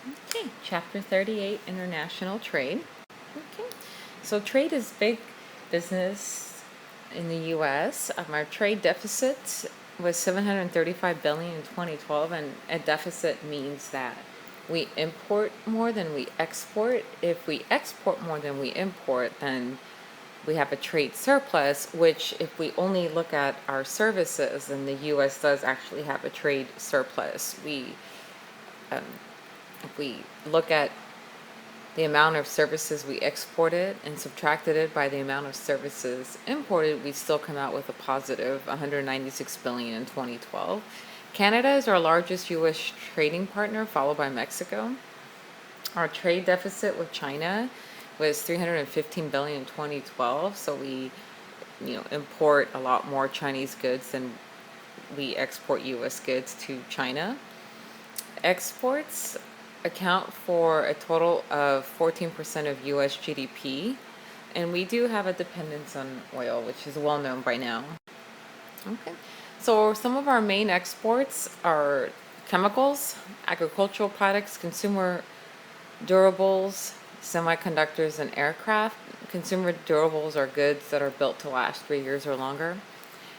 Okay, Chapter 38, International Trade. Okay, so trade is big business in the U.S. Our trade deficit was 735 billion in 2012, and a deficit means that we import more than we export. If we export more than we import, then we have a trade surplus, which if we only look at our services, then the U.S. does actually have a trade surplus. Um, if we look at the amount of services we exported and subtracted it by the amount of services imported, we still come out with a positive 196 billion in 2012. Canada is our largest U.S. trading partner, followed by Mexico. Our trade deficit with China was 315 billion in 2012, so we import a lot more Chinese goods than we export U.S. goods to China. Exports account for a total of 14% of U.S. GDP, and we do have a dependence on oil, which is well known by now. Okay, so some of our main exports are chemicals, agricultural products, consumer durables, semiconductors, and aircraft. Consumer durables are goods that are built to last 3 years or longer.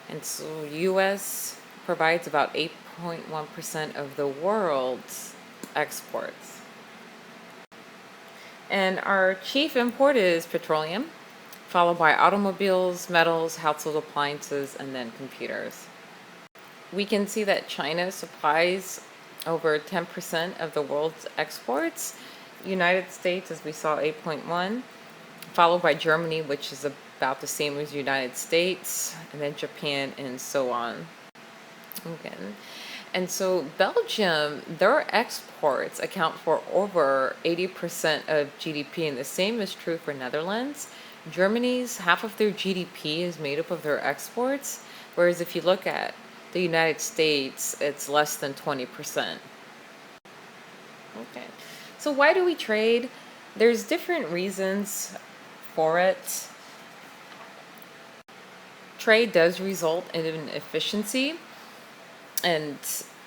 And so U.S. provides about 8.1% of the world's exports. And our chief import is petroleum, followed by automobiles, metals, household appliances, and then computers. We can see that China supplies over 10% of the world's exports. United States, as we saw, 8.1, followed by Germany, which is about the same as United States, and then Japan, and so on. Okay. And so Belgium, their exports account for over 80% of GDP, and the same is true for Netherlands. Germany's half of their GDP is made up of their exports, whereas if you look at the United States, it's less than 20%. Okay. So why do we trade? There's different reasons for it. Trade does result in efficiency, and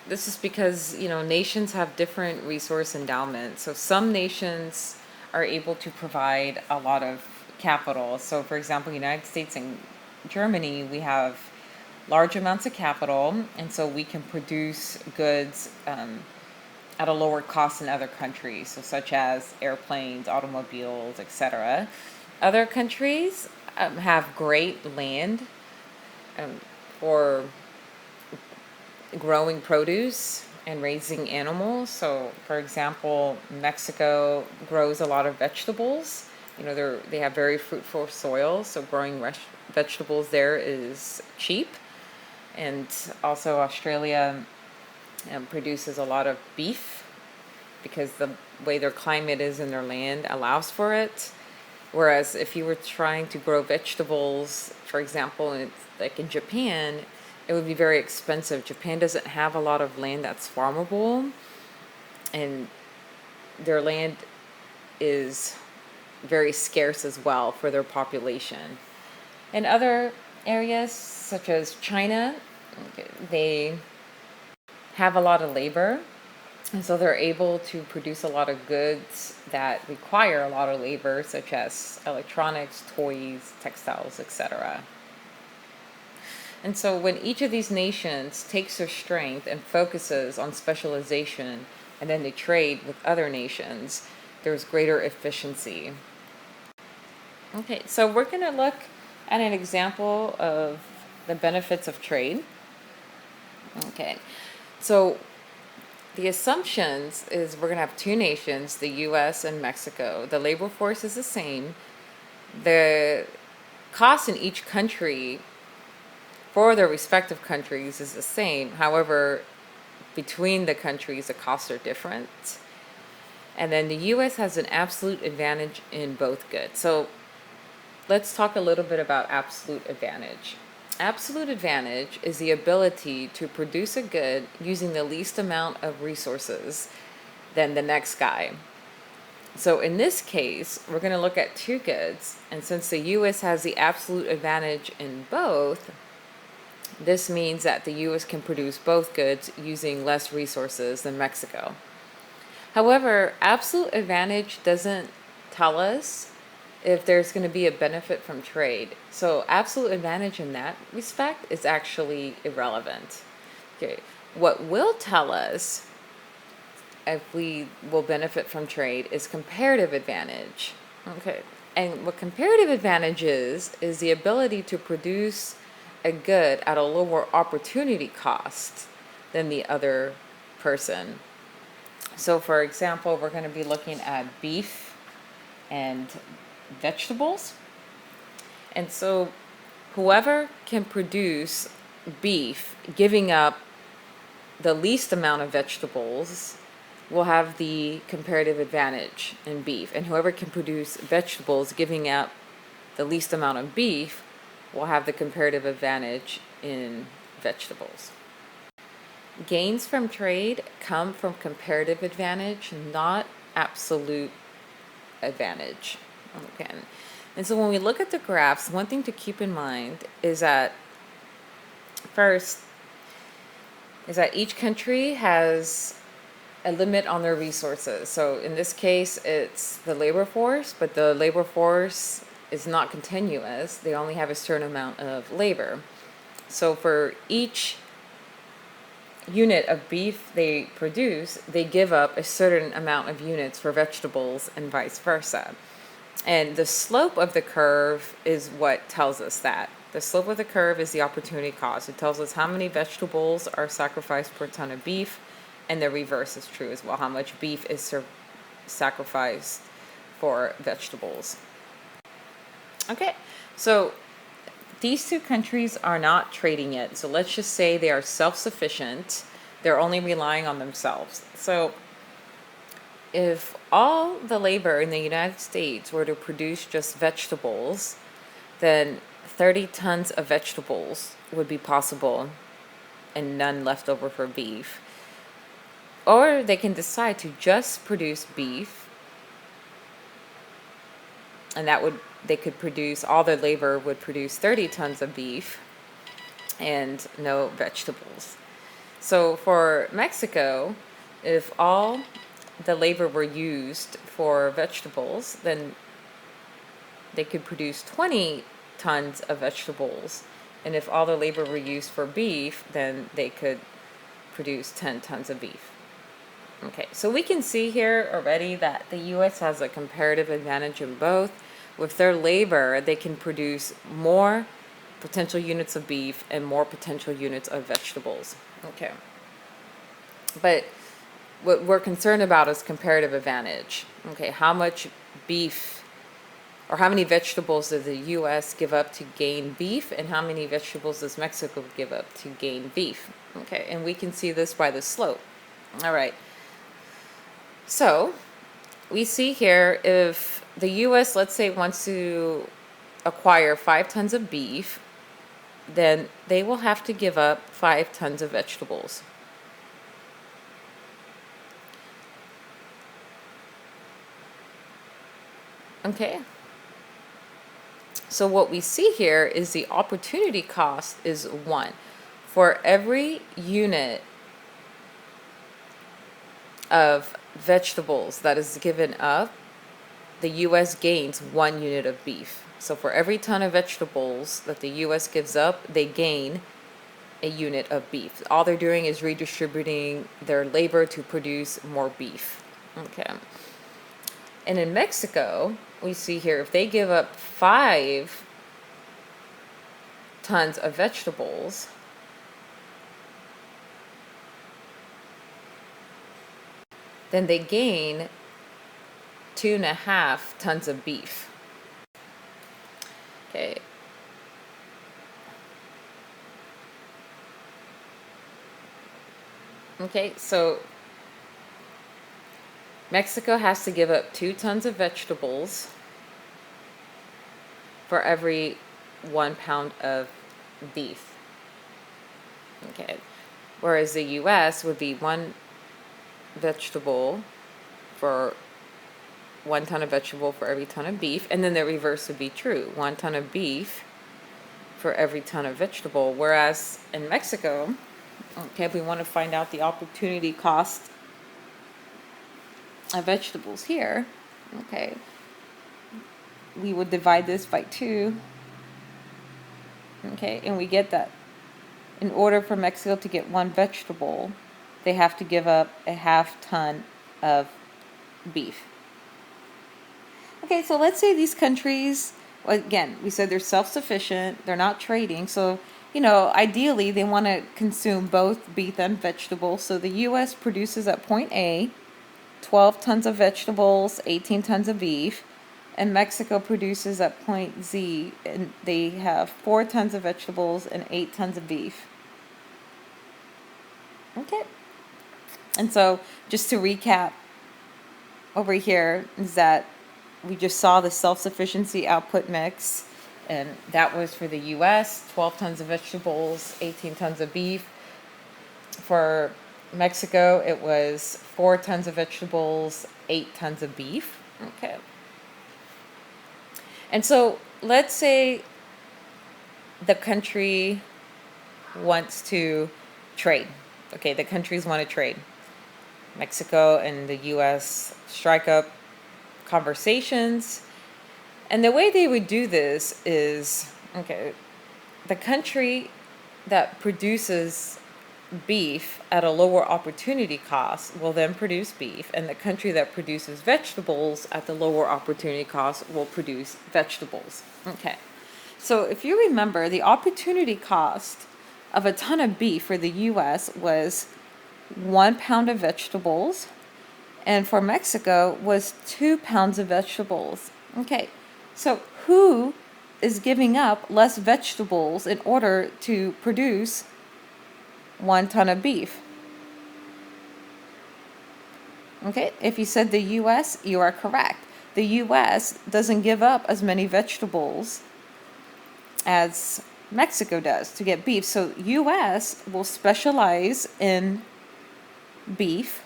this is because nations have different resource endowments. So some nations are able to provide a lot of capital. So for example, United States and Germany, we have large amounts of capital, and so we can produce goods at a lower cost than other countries, so such as airplanes, automobiles, etc. Other countries have great land for growing produce and raising animals. So, for example, Mexico grows a lot of vegetables. They have very fruitful soil, so growing vegetables there is cheap. And also Australia produces a lot of beef because the way their climate is and their land allows for it. Whereas if you were trying to grow vegetables, for example, like in Japan, it would be very expensive. Japan doesn't have a lot of land that's farmable, and their land is very scarce as well for their population. In other areas, such as China, they have a lot of labor, and so they're able to produce a lot of goods that require a lot of labor, such as electronics, toys, textiles, etc. And so when each of these nations takes their strength and focuses on specialization, and then they trade with other nations, there's greater efficiency. Okay, so we're going to look at an example of the benefits of trade. Okay, so the assumptions is we're going to have two nations, the U.S. and Mexico. The labor force is the same. The cost in each country for their respective countries is the same. However, between the countries, the costs are different. And then the U.S. has an absolute advantage in both goods. So let's talk a little bit about absolute advantage. Absolute advantage is the ability to produce a good using the least amount of resources than the next guy. So in this case, we're going to look at two goods, and since the U.S. has the absolute advantage in both, this means that the U.S. can produce both goods using less resources than Mexico. However, absolute advantage doesn't tell us if there's going to be a benefit from trade. So absolute advantage in that respect is actually irrelevant. Okay. What will tell us if we will benefit from trade is comparative advantage. Okay. And what comparative advantage is the ability to produce a good at a lower opportunity cost than the other person. So for example, we're going to be looking at beef and vegetables. And so whoever can produce beef, giving up the least amount of vegetables, will have the comparative advantage in beef. And whoever can produce vegetables, giving up the least amount of beef, will have the comparative advantage in vegetables. Gains from trade come from comparative advantage, not absolute advantage. Okay. And so when we look at the graphs, one thing to keep in mind is that first is that each country has a limit on their resources. So in this case, it's the labor force, but the labor force is not continuous. They only have a certain amount of labor. So for each unit of beef they produce, they give up a certain amount of units for vegetables and vice versa. And the slope of the curve is what tells us that. The slope of the curve is the opportunity cost. It tells us how many vegetables are sacrificed per ton of beef, and the reverse is true as well. How much beef is sacrificed for vegetables. Okay, so these two countries are not trading yet. So let's just say they are self-sufficient. They're only relying on themselves. So if all the labor in the United States were to produce just vegetables, then 30 tons of vegetables would be possible and none left over for beef. Or they can decide to just produce beef, and they could produce, all their labor would produce 30 tons of beef and no vegetables. So for Mexico, if all the labor were used for vegetables, then they could produce 20 tons of vegetables. And if all the labor were used for beef, then they could produce 10 tons of beef. Okay, so we can see here already that the U.S. has a comparative advantage in both. With their labor, they can produce more potential units of beef and more potential units of vegetables. Okay. But what we're concerned about is comparative advantage. Okay, how much beef or how many vegetables does the U.S. give up to gain beef, and how many vegetables does Mexico give up to gain beef? Okay, and we can see this by the slope. All right. So we see here if the U.S., let's say, wants to acquire 5 tons of beef, then they will have to give up 5 tons of vegetables. Okay. So what we see here is the opportunity cost is 1. For every unit of vegetables that is given up, the U.S. gains 1 unit of beef. So for every ton of vegetables that the U.S. gives up, they gain a unit of beef. All they're doing is redistributing their labor to produce more beef. Okay. And in Mexico, we see here, if they give up 5 tons of vegetables, then they gain 2.5 tons of beef. Okay. Okay, so Mexico has to give up 2 tons of vegetables for every 1 pound of beef. Okay. Whereas the U.S. would be 1 vegetable for 1 ton of vegetable for every ton of beef, and then the reverse would be true. 1 ton of beef for every ton of vegetable. Whereas in Mexico, okay, we want to find out the opportunity cost of vegetables here, okay, we would divide this by 2, okay, and we get that in order for Mexico to get 1 vegetable, they have to give up a half ton of beef. Okay, so let's say these countries, well, again, we said they're self-sufficient, they're not trading, so, ideally they want to consume both beef and vegetables. So the U.S. produces at point A 12 tons of vegetables, 18 tons of beef, and Mexico produces at point Z, and they have 4 tons of vegetables and 8 tons of beef. Okay. And so, just to recap, over here is that we just saw the self-sufficiency output mix, and that was for the U.S., 12 tons of vegetables, 18 tons of beef. For Mexico, it was 4 tons of vegetables, 8 tons of beef. Okay. And so, let's say the country wants to trade. Okay, the countries want to trade. Mexico and the U.S. strike up conversations. And the way they would do this is, okay, the country that produces beef at a lower opportunity cost will then produce beef, and the country that produces vegetables at the lower opportunity cost will produce vegetables. Okay. So if you remember, the opportunity cost of a ton of beef for the U.S. was 1 pound of vegetables, and for Mexico was 2 pounds of vegetables. Okay, so who is giving up less vegetables in order to produce 1 ton of beef? Okay, if you said the U.S., you are correct. The U.S. doesn't give up as many vegetables as Mexico does to get beef. So U.S. will specialize in beef.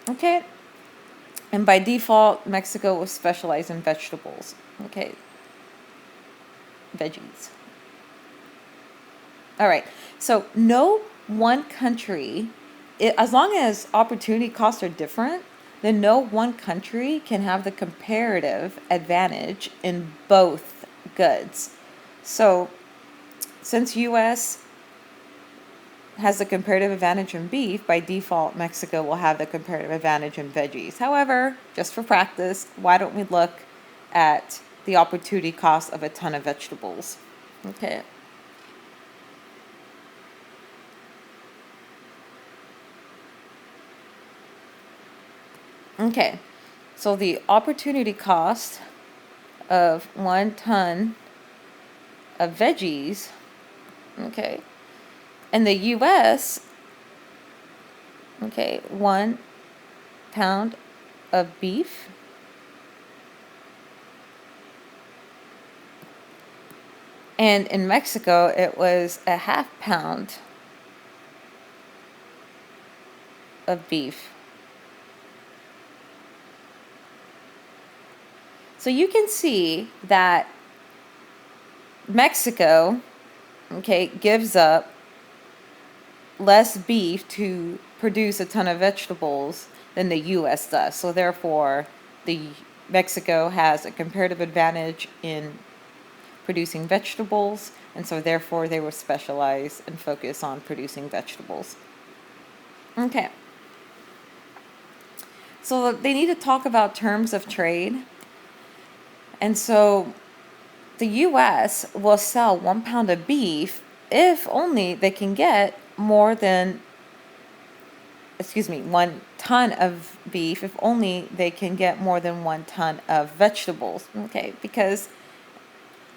Okay. And by default, Mexico will specialize in vegetables. Okay. Veggies. All right. So no one country, as long as opportunity costs are different, then no one country can have the comparative advantage in both goods. So since U.S. has the comparative advantage in beef, by default, Mexico will have the comparative advantage in veggies. However, just for practice, why don't we look at the opportunity cost of a ton of vegetables? Okay. Okay, so the opportunity cost of 1 ton of veggies, okay, in the U.S., okay, 1 pound of beef, and in Mexico it was a half pound of beef. So you can see that Mexico, okay, gives up less beef to produce a ton of vegetables than the U.S. does. So therefore, Mexico has a comparative advantage in producing vegetables, and so therefore they will specialize and focus on producing vegetables. Okay. So they need to talk about terms of trade. And so the U.S. will sell 1 pound of beef if only they can get 1 ton of beef, if only they can get more than 1 ton of vegetables. Okay, because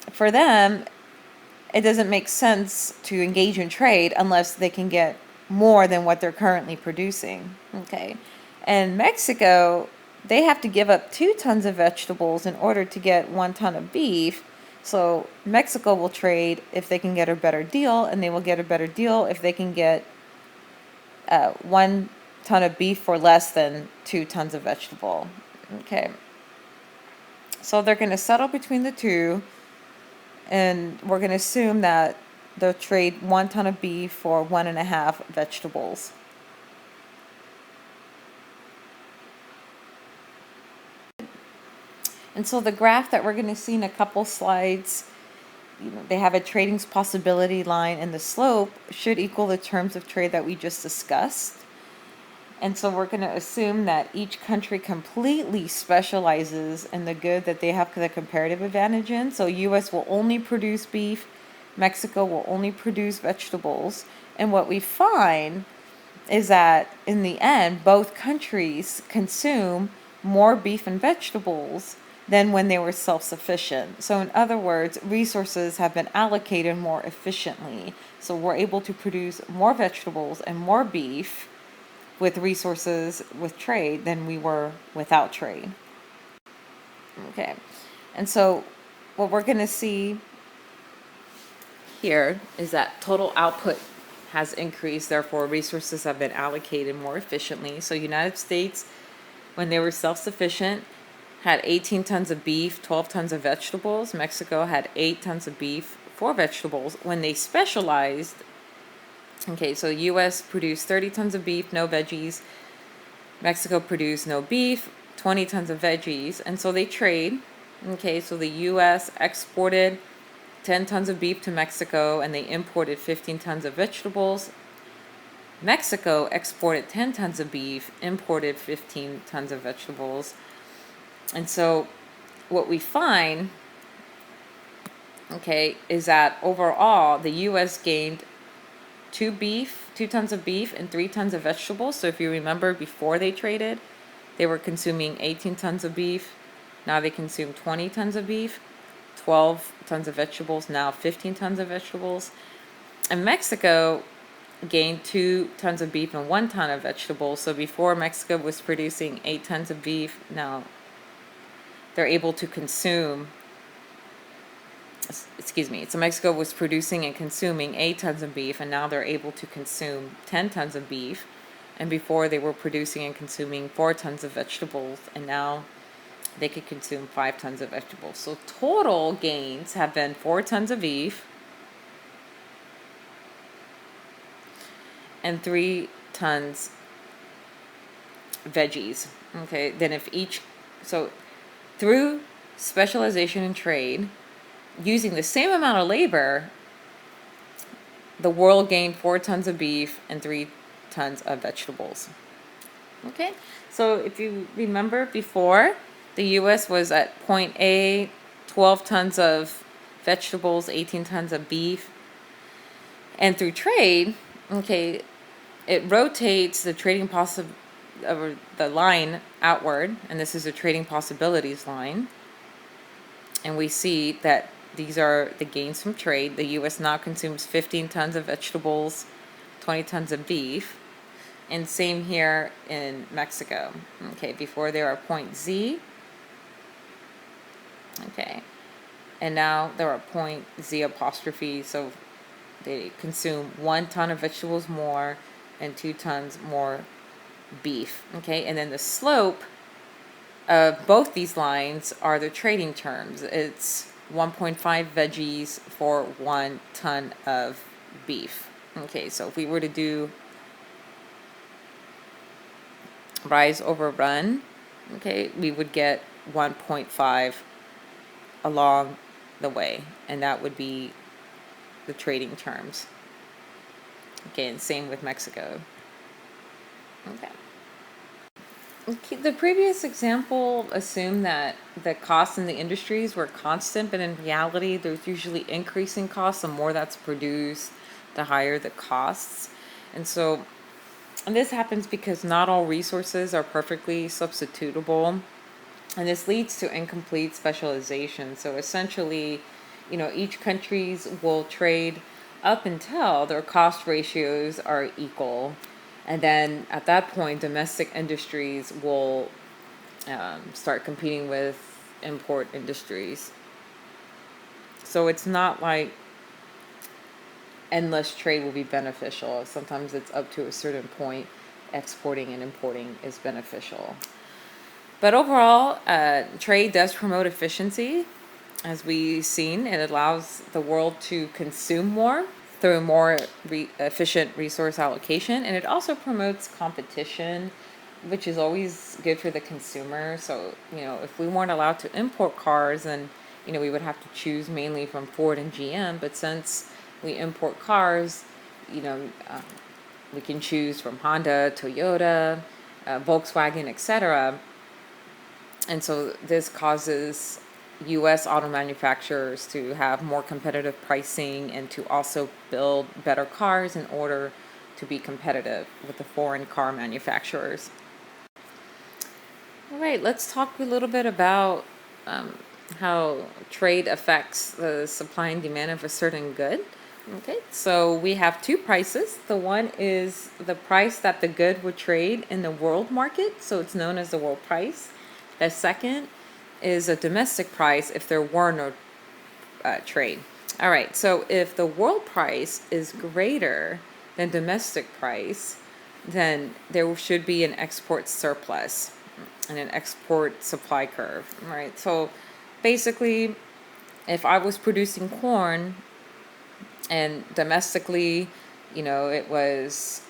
for them, it doesn't make sense to engage in trade unless they can get more than what they're currently producing. Okay, and Mexico, they have to give up 2 tons of vegetables in order to get 1 ton of beef. So Mexico will trade if they can get a better deal, and they will get a better deal if they can get 1 ton of beef for less than 2 tons of vegetable. Okay. So they're going to settle between the two, and we're going to assume that they'll trade 1 ton of beef for 1.5 vegetables. And so the graph that we're going to see in a couple slides, they have a trading possibility line, and the slope should equal the terms of trade that we just discussed. And so we're going to assume that each country completely specializes in the good that they have the comparative advantage in. So US will only produce beef, Mexico will only produce vegetables. And what we find is that in the end, both countries consume more beef and vegetables than when they were self-sufficient. So in other words, resources have been allocated more efficiently. So we're able to produce more vegetables and more beef with resources with trade than we were without trade. Okay, and so what we're going to see here is that total output has increased, therefore resources have been allocated more efficiently. So United States, when they were self-sufficient, had 18 tons of beef, 12 tons of vegetables. Mexico had 8 tons of beef, 4 vegetables. When they specialized, okay, so U.S. produced 30 tons of beef, no veggies. Mexico produced no beef, 20 tons of veggies. And so they trade. Okay, so the U.S. exported 10 tons of beef to Mexico, and they imported 15 tons of vegetables. Mexico exported 10 tons of beef, imported 15 tons of vegetables. And so what we find, okay, is that overall the U.S. gained 2 tons of beef and 3 tons of vegetables. So if you remember, before they traded, they were consuming 18 tons of beef. Now they consume 20 tons of beef, 12 tons of vegetables, now 15 tons of vegetables. And Mexico gained 2 tons of beef and 1 ton of vegetables. So before, Mexico was producing 8 tons of beef. Now they're able to consume, so Mexico was producing and consuming 8 tons of beef, and now they're able to consume 10 tons of beef. And before, they were producing and consuming 4 tons of vegetables, and now they could consume 5 tons of vegetables. So total gains have been 4 tons of beef and 3 tons veggies. Okay, then so through specialization in trade, using the same amount of labor, the world gained 4 tons of beef and 3 tons of vegetables. Okay, so if you remember before, the U.S. was at point A, 12 tons of vegetables, 18 tons of beef. And through trade, okay, it rotates the the line outward, and this is a trading possibilities line. And we see that these are the gains from trade. The U.S. now consumes 15 tons of vegetables, 20 tons of beef. And same here in Mexico. Okay, before they were point Z. Okay, and now they're at point Z apostrophe, so they consume 1 ton of vegetables more and 2 tons more beef. Okay, and then the slope of both these lines are the trading terms. It's 1.5 veggies for 1 ton of beef. Okay, so if we were to do rise over run, okay, we would get 1.5 along the way, and that would be the trading terms. Okay, and same with Mexico. Okay, the previous example assumed that the costs in the industries were constant, but in reality there's usually increasing costs. The more that's produced, the higher the costs. And this happens because not all resources are perfectly substitutable, and this leads to incomplete specialization. So essentially, each countries will trade up until their cost ratios are equal. And then at that point, domestic industries will start competing with import industries. So it's not like endless trade will be beneficial. Sometimes it's up to a certain point, exporting and importing is beneficial. But overall, trade does promote efficiency. As we've seen, it allows the world to consume more through more efficient resource allocation, and it also promotes competition which is always good for the consumer. So, if we weren't allowed to import cars, then, we would have to choose mainly from Ford and GM. But since we import cars, you know, um, we can choose from Honda, Toyota, Volkswagen, etc. And so this causes U.S. auto manufacturers to have more competitive pricing and to also build better cars in order to be competitive with the foreign car manufacturers. All right, let's talk a little bit about how trade affects the supply and demand of a certain good. Okay, so we have two prices. The one is the price that the good would trade in the world market, so it's known as the world price. The second is a domestic price if there were no trade. All right, so if the world price is greater than domestic price, then there should be an export surplus and an export supply curve, right? So basically, if I was producing corn and domestically, it was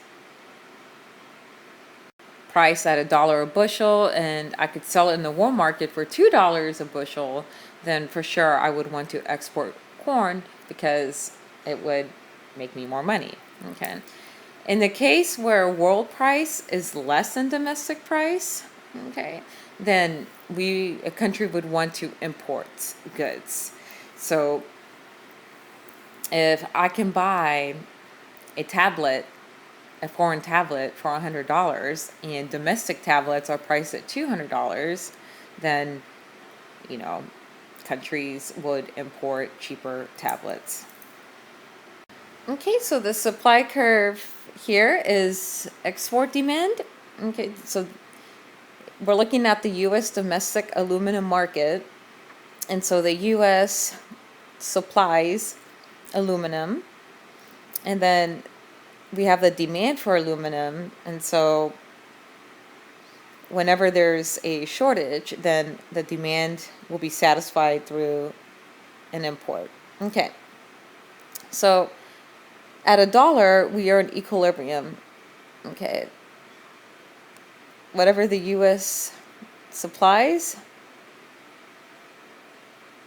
priced at $1 a bushel and I could sell it in the world market for $2 a bushel, then for sure I would want to export corn because it would make me more money. Okay. In the case where world price is less than domestic price, okay, then a country would want to import goods. So if I can buy a foreign tablet for $100 and domestic tablets are priced at $200, then, countries would import cheaper tablets. Okay, so the supply curve here is export demand. Okay, so we're looking at the U.S. domestic aluminum market. And so the U.S. supplies aluminum. And then we have the demand for aluminum. And so whenever there's a shortage, then the demand will be satisfied through an import. Okay. So at $1, we are in equilibrium. Okay. Whatever the U.S. supplies,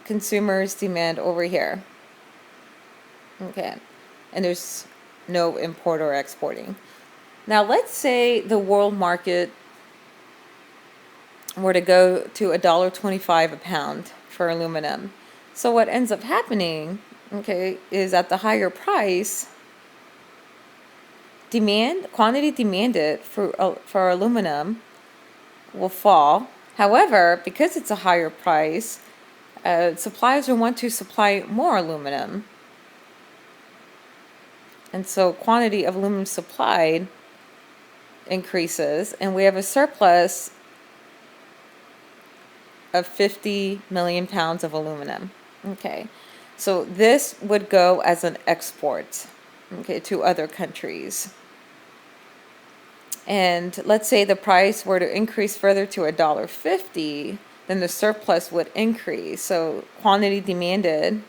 consumers demand over here. Okay. And there's no import or exporting. Now let's say the world market were to go to $1.25 a pound for aluminum. So what ends up happening, okay, is at the higher price, quantity demanded for aluminum will fall. However, because it's a higher price, suppliers will want to supply more aluminum. And so quantity of aluminum supplied increases, and we have a surplus of 50 million pounds of aluminum. Okay, so this would go as an export, okay, to other countries. And let's say the price were to increase further to $1.50, then the surplus would increase. So quantity demanded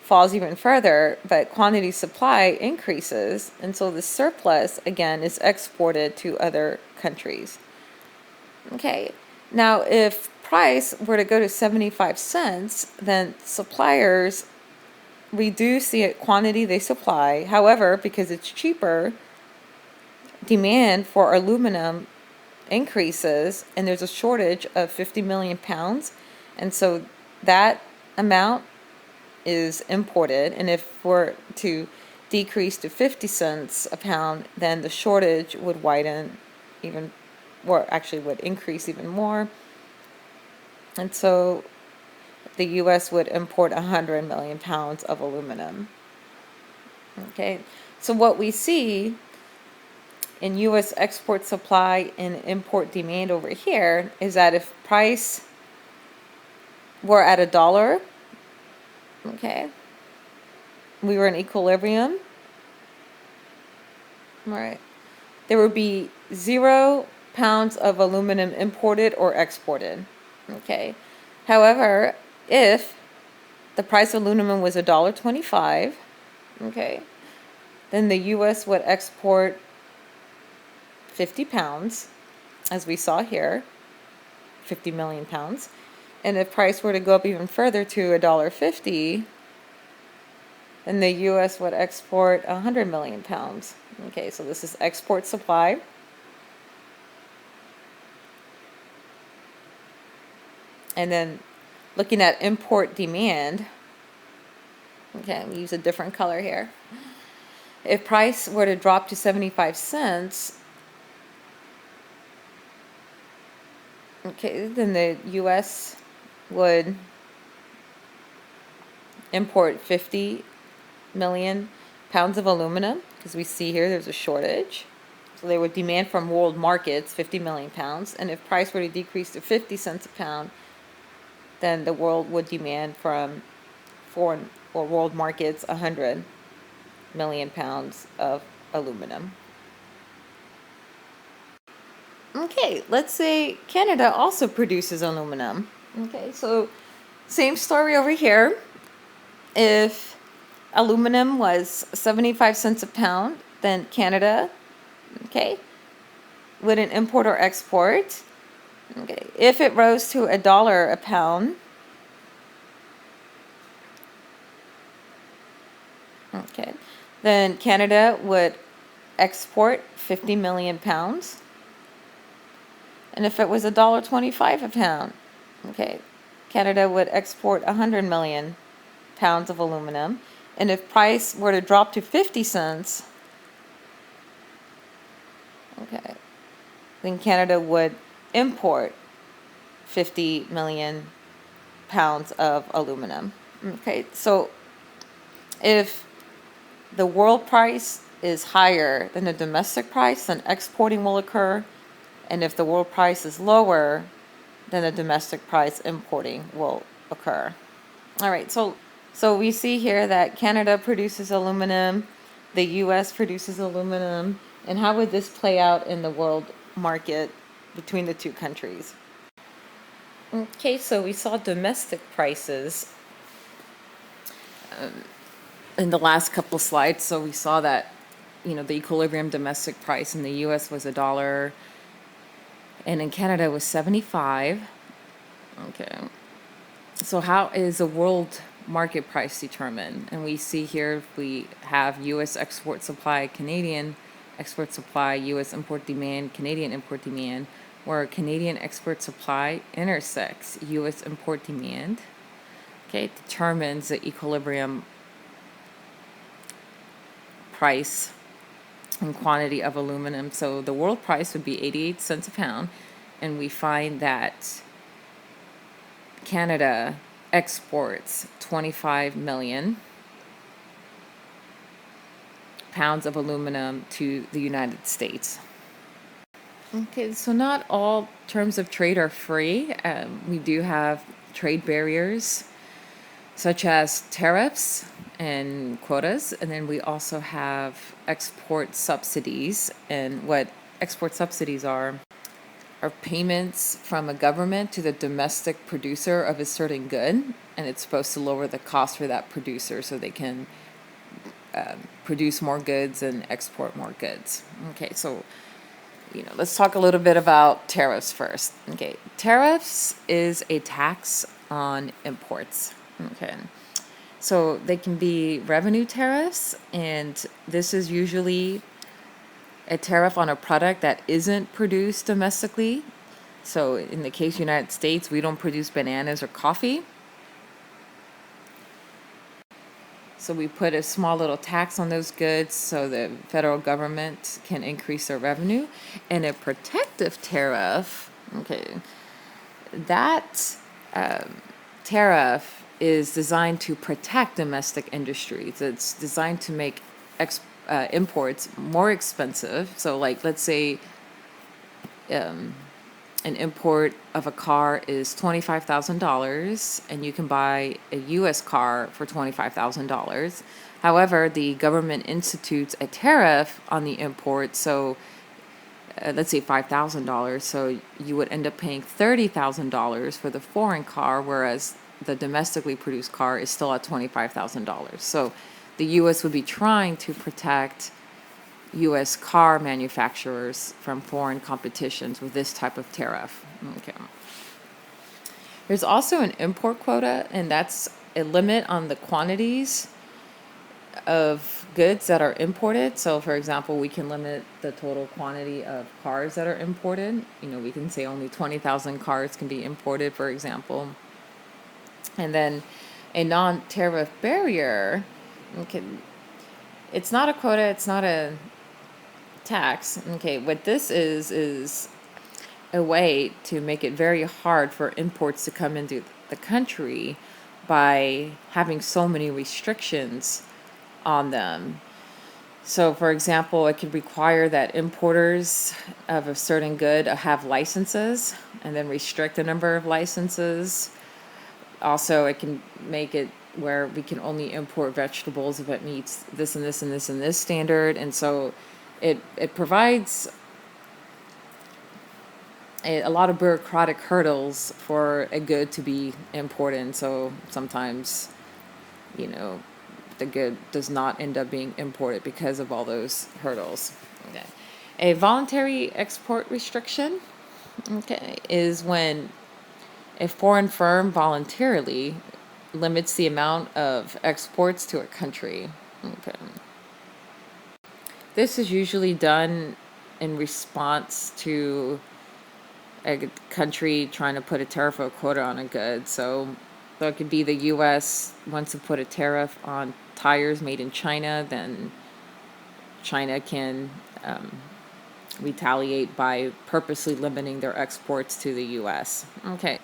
falls even further, but quantity supply increases, and so the surplus again is exported to other countries. Okay, now if price were to go to 75 cents, then suppliers reduce the quantity they supply. However, because it's cheaper, demand for aluminum increases, and there's a shortage of 50 million pounds, and so that amount is imported. And if we're to decrease to 50 cents a pound, then the shortage would widen even, or actually would increase even more. And so the U.S. would import 100 million pounds of aluminum. Okay, so what we see in U.S. export supply and import demand over here is that if price were at $1, okay, we were in equilibrium, right, there would be 0 pounds of aluminum imported or exported. Okay, however, if the price of aluminum was $1.25, okay, then the U.S. would export 50 pounds, as we saw here, 50 million pounds. And if price were to go up even further to $1.50, then the U.S. would export 100 million pounds. Okay, so this is export supply. And then looking at import demand, okay, we use a different color here. If price were to drop to 75 cents, okay, then the U.S. would import 50 million pounds of aluminum, because we see here there's a shortage. So they would demand from world markets 50 million pounds. And if price were to decrease to 50 cents a pound, then the world would demand from foreign or world markets 100 million pounds of aluminum. Okay, let's say Canada also produces aluminum. Okay, so same story over here. If aluminum was 75 cents a pound, then Canada, okay, wouldn't import or export. Okay, if it rose to $1 a pound, okay, then Canada would export 50 million pounds. And if it was $1.25 a pound, okay, Canada would export 100 million pounds of aluminum. And if price were to drop to 50 cents, okay, then Canada would import 50 million pounds of aluminum. Okay, so if the world price is higher than the domestic price, then exporting will occur. And if the world price is lower than the domestic price, importing will occur. All right, so we see here that Canada produces aluminum, the U.S. produces aluminum, and how would this play out in the world market between the two countries? Okay, so we saw domestic prices in the last couple slides. So we saw that, the equilibrium domestic price in the U.S. was $1, and in Canada was 75. Okay, so how is the world market price determined? And we see here we have U.S. export supply, Canadian export supply, U.S. import demand, Canadian import demand, where Canadian export supply intersects U.S. import demand. Okay, determines the equilibrium price and quantity of aluminum. So the world price would be 88 cents a pound, and we find that Canada exports 25 million pounds of aluminum to the United States. Okay, so not all terms of trade are free. We do have trade barriers such as tariffs and quotas, and then we also have export subsidies. And what export subsidies are payments from a government to the domestic producer of a certain good, and it's supposed to lower the cost for that producer so they can produce more goods and export more goods. Okay, so let's talk a little bit about tariffs first. Okay, tariffs is a tax on imports. Okay, so they can be revenue tariffs, and this is usually a tariff on a product that isn't produced domestically. So in the case of the United States, we don't produce bananas or coffee. So we put a small little tax on those goods so the federal government can increase their revenue. And a protective tariff, okay, that tariff is designed to protect domestic industries. It's designed to make imports more expensive. So like, let's say an import of a car is $25,000, and you can buy a U.S. car for $25,000. However, the government institutes a tariff on the import, so let's say $5,000, so you would end up paying $30,000 for the foreign car, whereas the domestically produced car is still at $25,000. So the U.S. would be trying to protect U.S. car manufacturers from foreign competitions with this type of tariff. Okay. There's also an import quota, and that's a limit on the quantities of goods that are imported. So, for example, we can limit the total quantity of cars that are imported. We can say only 20,000 cars can be imported, for example. And then a non-tariff barrier, okay, it's not a quota, it's not a tax. Okay, what this is a way to make it very hard for imports to come into the country by having so many restrictions on them. So, for example, it could require that importers of a certain good have licenses and then restrict the number of licenses. Also, it can make it where we can only import vegetables if it meets this and this and this and this standard. And so it provides a lot of bureaucratic hurdles for a good to be imported. And so sometimes, the good does not end up being imported because of all those hurdles. Okay. A voluntary export restriction, okay, is when a foreign firm voluntarily limits the amount of exports to a country. Okay. This is usually done in response to a country trying to put a tariff or quota on a good. So it could be the U.S. wants to put a tariff on tires made in China, then China can retaliate by purposely limiting their exports to the U.S. Okay,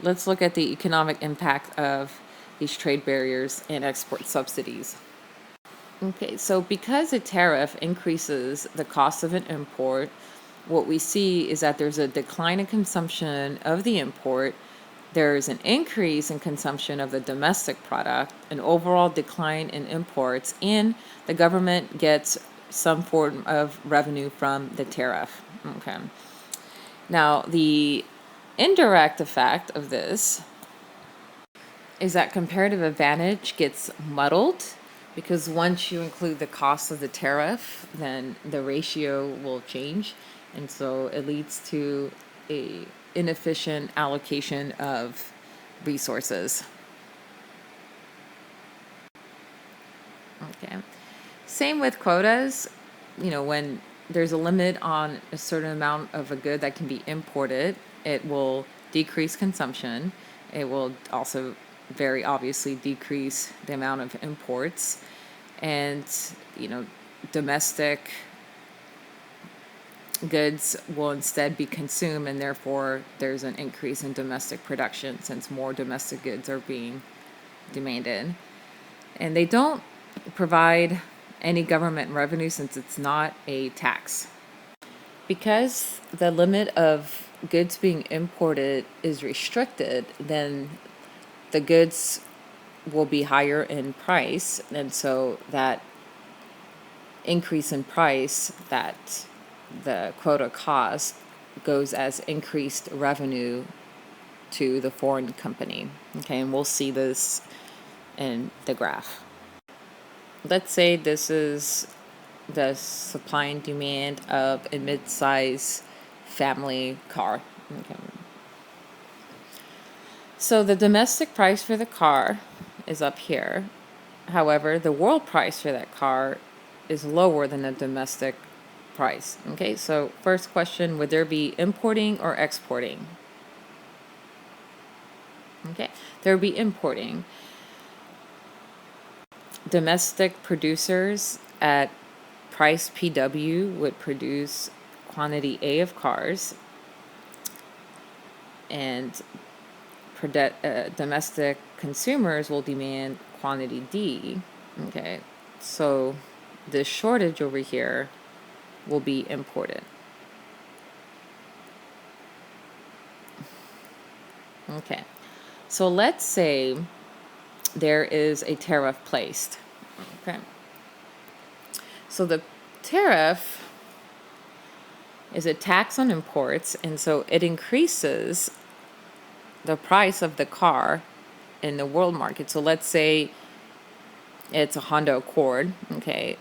let's look at the economic impact of these trade barriers and export subsidies. Okay, so because a tariff increases the cost of an import, what we see is that there's a decline in consumption of the import, there's an increase in consumption of the domestic product, an overall decline in imports, and the government gets some form of revenue from the tariff. Okay. Now, the indirect effect of this is that comparative advantage gets muddled because once you include the cost of the tariff, then the ratio will change. And so it leads to a inefficient allocation of resources. Okay. Same with quotas. When there's a limit on a certain amount of a good that can be imported, it will decrease consumption. It will also very obviously decrease the amount of imports. And, domestic goods will instead be consumed, and therefore there's an increase in domestic production since more domestic goods are being demanded. And they don't provide any government revenue since it's not a tax. Because the limit of goods being imported is restricted, then the goods will be higher in price, and so that increase in price that the quota cost goes as increased revenue to the foreign company. Okay, and we'll see this in the graph. Let's say this is the supply and demand of a mid-size family car. Okay. So the domestic price for the car is up here. However, the world price for that car is lower than the domestic price. Okay, so first question, would there be importing or exporting? Okay, there would be importing. Domestic producers at price PW would produce quantity A of cars, and domestic consumers will demand quantity D. Okay, so this shortage over here will be imported. Okay, so let's say there is a tariff placed. Okay, so the tariff is a tax on imports, and so it increases the price of the car in the world market. So let's say it's a Honda Accord. Okay,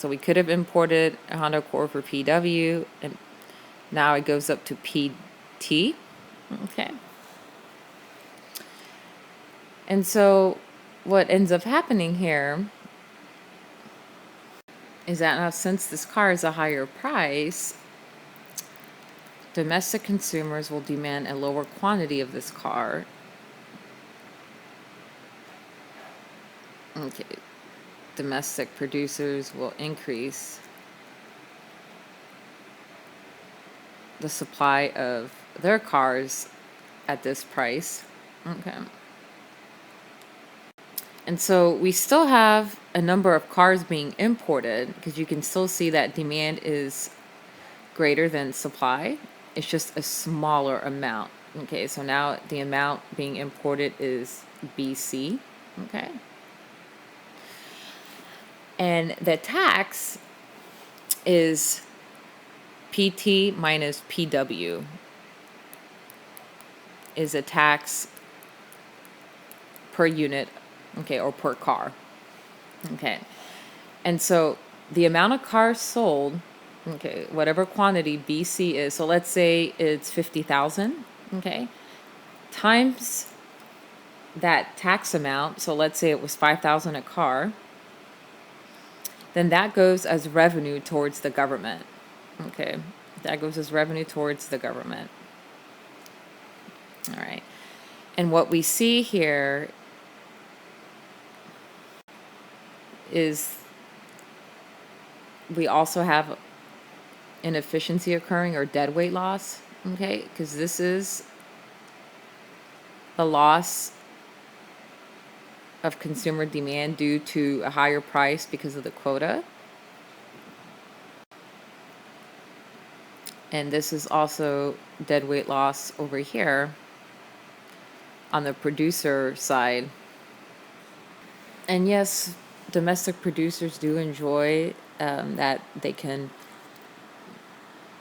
So we could have imported a Honda Accord for PW, and now it goes up to PT. Okay. And so what ends up happening here is that now, since this car is a higher price, domestic consumers will demand a lower quantity of this car. Okay. Domestic producers will increase the supply of their cars at this price. Okay. And so we still have a number of cars being imported, because you can still see that demand is greater than supply. It's just a smaller amount. Okay, so now the amount being imported is BC. Okay. And the tax is PT minus PW is a tax per unit, okay, or per car. Okay. And so the amount of cars sold, okay, whatever quantity BC is, so let's say it's 50,000, okay, times that tax amount, so let's say it was 5,000 a car, then that goes as revenue towards the government. Okay, that goes as revenue towards the government. All right. And what we see here is we also have inefficiency occurring, or dead weight loss. Okay, because this is the loss of consumer demand due to a higher price because of the quota. And this is also dead weight loss over here on the producer side. And yes, domestic producers do enjoy that they can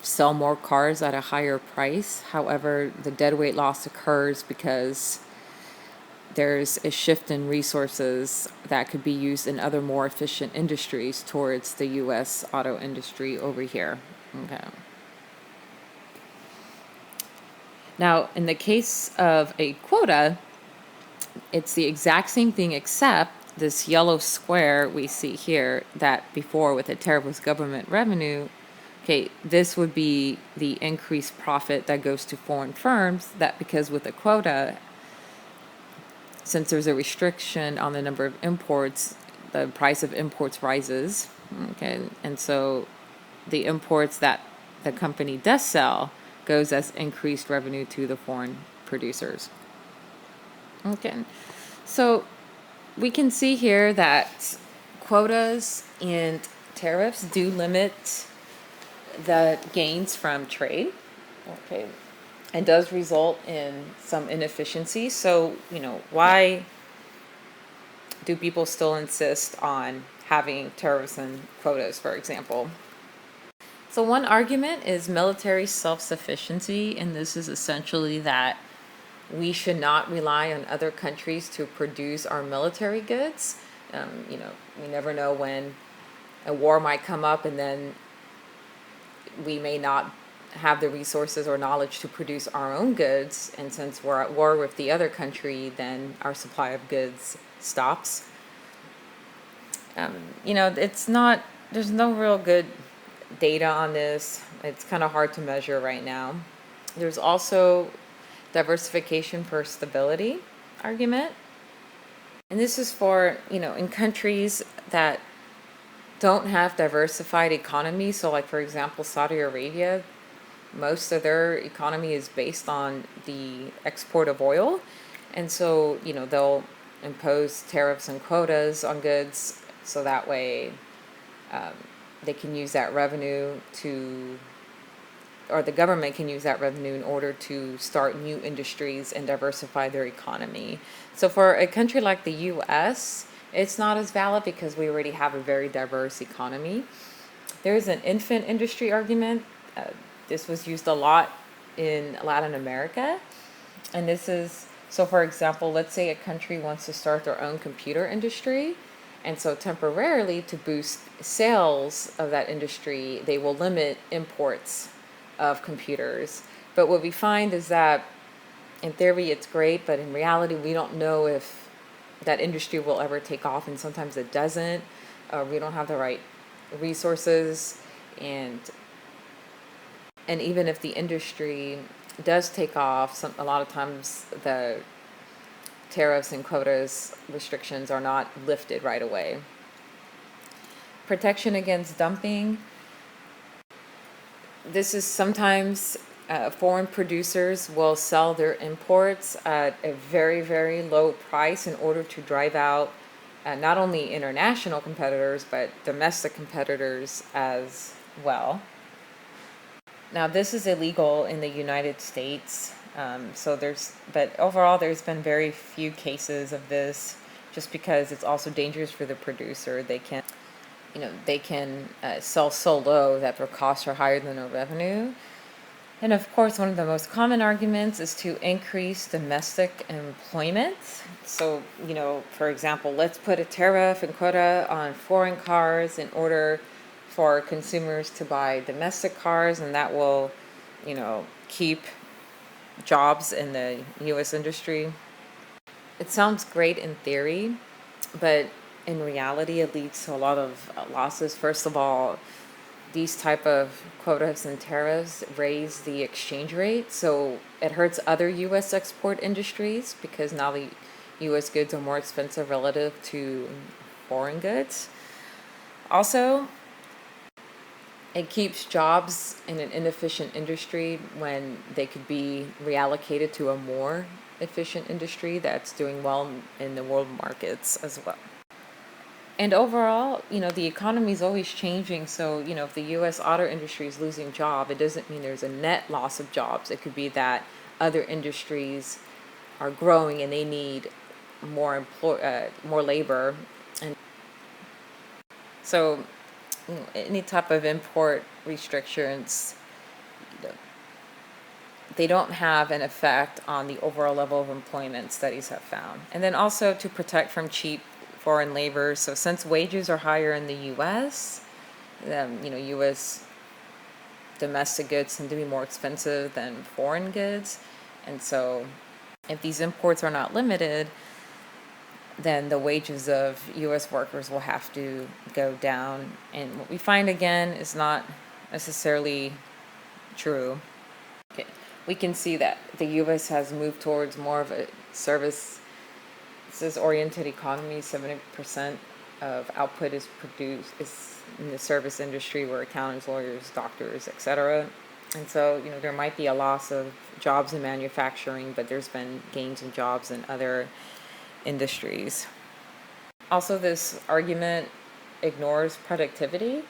sell more cars at a higher price. However, the dead weight loss occurs because there's a shift in resources that could be used in other more efficient industries towards the U.S. auto industry over here. Okay. Now, in the case of a quota, it's the exact same thing, except this yellow square we see here, that before with the tariff was government revenue. Okay, this would be the increased profit that goes to foreign firms, that because with a quota, since there's a restriction on the number of imports, the price of imports rises. Okay, and so the imports that the company does sell goes as increased revenue to the foreign producers. Okay, so we can see here that quotas and tariffs do limit the gains from trade. Okay, and does result in some inefficiency. So, why do people still insist on having tariffs and quotas, for example? So one argument is military self-sufficiency, and this is essentially that we should not rely on other countries to produce our military goods. We never know when a war might come up, and then we may not have the resources or knowledge to produce our own goods, and since we're at war with the other country, then our supply of goods stops. It's not, there's no real good data on this. It's kind of hard to measure right now. There's also diversification for stability argument, and this is for, in countries that don't have diversified economies. So like, for example, Saudi Arabia, most of their economy is based on the export of oil. And so, they'll impose tariffs and quotas on goods, so that way they can use that revenue or the government can use that revenue in order to start new industries and diversify their economy. So for a country like the US, it's not as valid because we already have a very diverse economy. There is an infant industry argument. This was used a lot in Latin America. And so for example, let's say a country wants to start their own computer industry. And so temporarily, to boost sales of that industry, they will limit imports of computers. But what we find is that in theory it's great, but in reality we don't know if that industry will ever take off, and sometimes it doesn't. We don't have the right resources, and even if the industry does take off, a lot of times the tariffs and quotas restrictions are not lifted right away. Protection against dumping. This is sometimes foreign producers will sell their imports at a very, very low price in order to drive out not only international competitors, but domestic competitors as well. Now, this is illegal in the United States. But overall, there's been very few cases of this, just because it's also dangerous for the producer. They can sell so low that their costs are higher than their revenue. And of course, one of the most common arguments is to increase domestic employment. So, for example, let's put a tariff and quota on foreign cars in order for consumers to buy domestic cars, and that will, keep jobs in the U.S. industry. It sounds great in theory, but in reality, it leads to a lot of losses. First of all, these type of quotas and tariffs raise the exchange rate, so it hurts other U.S. export industries because now the U.S. goods are more expensive relative to foreign goods. Also, it keeps jobs in an inefficient industry when they could be reallocated to a more efficient industry that's doing well in the world markets as well. And overall, the economy is always changing. So, if the U.S. auto industry is losing job, it doesn't mean there's a net loss of jobs. It could be that other industries are growing and they need more labor. And so, any type of import restrictions, they don't have an effect on the overall level of employment, studies have found. And then also to protect from cheap foreign labor. So since wages are higher in the U.S., U.S. domestic goods tend to be more expensive than foreign goods. And so if these imports are not limited, then the wages of U.S. workers will have to go down. And what we find, again, is not necessarily true. Okay. We can see that the U.S. has moved towards more of a services-oriented economy. 70% of output is in the service industry, where accountants, lawyers, doctors, etc. And so, there might be a loss of jobs in manufacturing, but there's been gains in jobs in other industries. Also, this argument ignores productivity.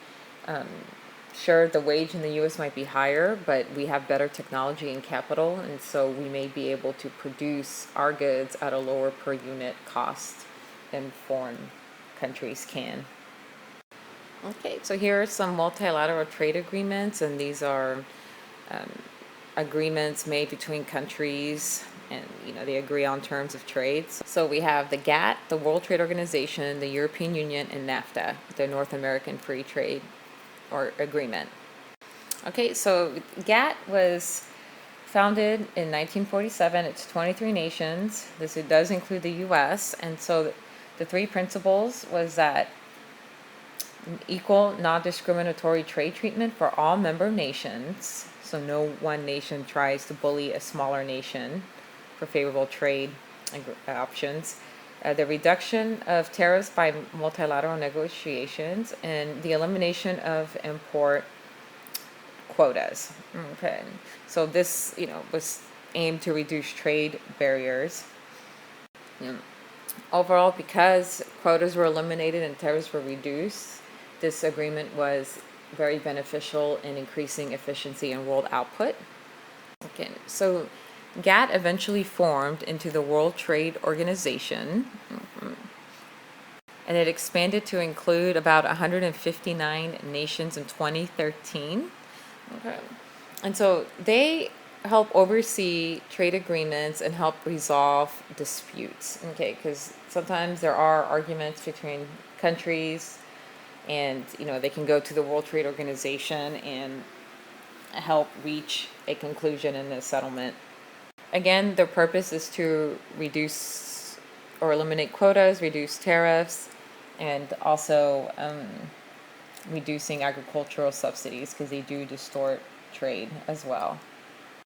Sure, the wage in the U.S. might be higher, but we have better technology and capital, and so we may be able to produce our goods at a lower per unit cost than foreign countries can. Okay, so here are some multilateral trade agreements, and these are agreements made between countries, and they agree on terms of trade. So we have the GATT, the World Trade Organization, the European Union, and NAFTA, the North American Free Trade Agreement. Okay, so GATT was founded in 1947. It's 23 nations. It does include the U.S. And so the three principles was that equal, non-discriminatory trade treatment for all member nations. So no one nation tries to bully a smaller nation for favorable trade options. The reduction of tariffs by multilateral negotiations, and the elimination of import quotas. Okay, so this, was aimed to reduce trade barriers. Overall, because quotas were eliminated and tariffs were reduced, this agreement was very beneficial in increasing efficiency and world output. Okay, so GATT eventually formed into the World Trade Organization, and it expanded to include about 159 nations in 2013. Okay. And so they help oversee trade agreements and help resolve disputes. Okay, because sometimes there are arguments between countries, and they can go to the World Trade Organization and help reach a conclusion in this settlement. Again, their purpose is to reduce or eliminate quotas, reduce tariffs, and also reducing agricultural subsidies, because they do distort trade as well.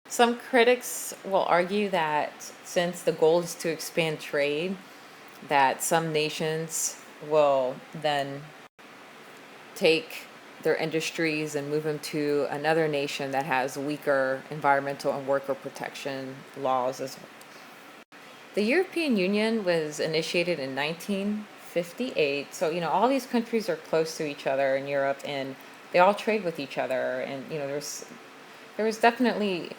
Some critics will argue that since the goal is to expand trade, that some nations will then take their industries and move them to another nation that has weaker environmental and worker protection laws as well. The European Union was initiated in 1958, so all these countries are close to each other in Europe, and they all trade with each other, and there was definitely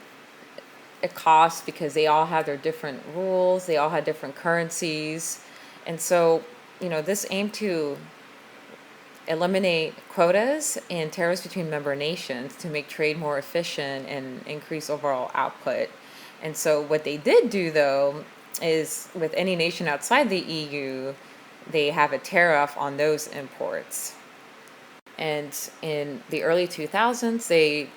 a cost because they all had their different rules, they all had different currencies, and so this aimed to eliminate quotas and tariffs between member nations to make trade more efficient and increase overall output. And so what they did do, though, is with any nation outside the EU, they have a tariff on those imports. And in the early 2000s, they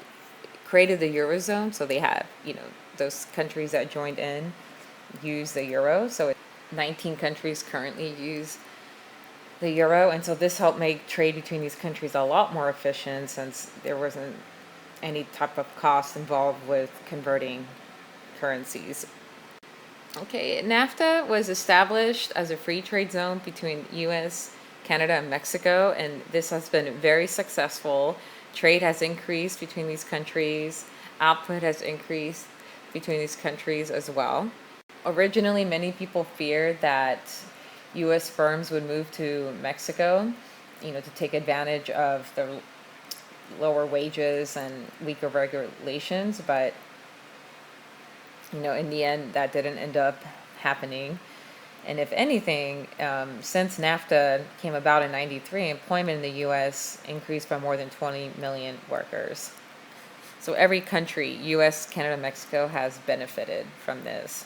created the Eurozone, so they had, those countries that joined in use the euro. So 19 countries currently use the euro, and so this helped make trade between these countries a lot more efficient, since there wasn't any type of cost involved with converting currencies. Okay, NAFTA was established as a free trade zone between US, Canada, and Mexico, and this has been very successful. Trade has increased between these countries, output has increased between these countries as well. Originally, many people feared that U.S. firms would move to Mexico, to take advantage of the lower wages and weaker regulations, but, in the end, that didn't end up happening. And if anything, since NAFTA came about in '93, employment in the U.S. increased by more than 20 million workers. So every country, U.S., Canada, Mexico, has benefited from this.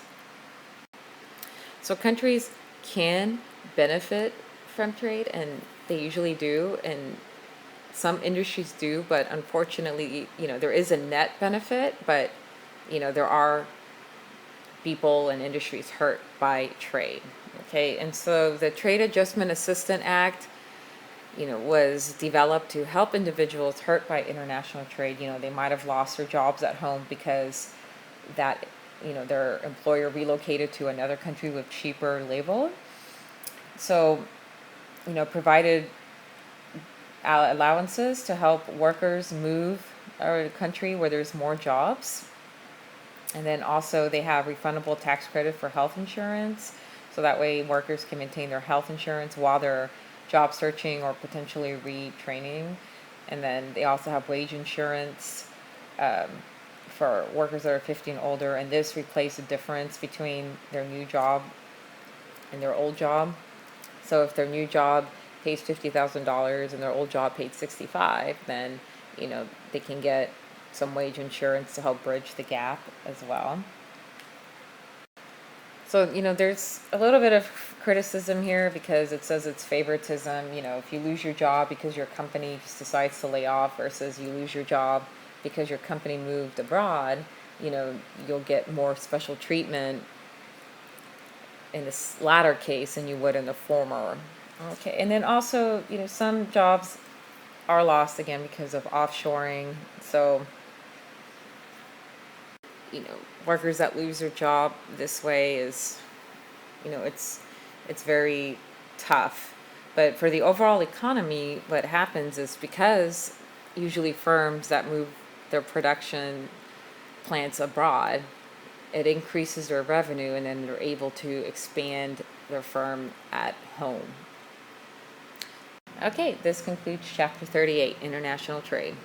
So countries can benefit from trade, and they usually do, and some industries do, but unfortunately, there is a net benefit, but, there are people and industries hurt by trade. Okay, and so the Trade Adjustment Assistance Act, was developed to help individuals hurt by international trade. They might have lost their jobs at home because that, their employer relocated to another country with cheaper labor. So, provided allowances to help workers move a country where there's more jobs. And then also they have refundable tax credit for health insurance. So that way workers can maintain their health insurance while they're job searching or potentially retraining. And then they also have wage insurance for workers that are 50 and older. And this replaced the difference between their new job and their old job. So if their new job pays $50,000 and their old job paid $65,000, then, they can get some wage insurance to help bridge the gap as well. So, there's a little bit of criticism here because it says it's favoritism. If you lose your job because your company just decides to lay off versus you lose your job because your company moved abroad, you'll get more special treatment in this latter case than you would in the former. Okay, and then also, some jobs are lost again because of offshoring. So, workers that lose their job this way is, it's very tough. But for the overall economy, what happens is because usually firms that move their production plants abroad, it increases their revenue, and then they're able to expand their firm at home. Okay, this concludes Chapter 38, International Trade.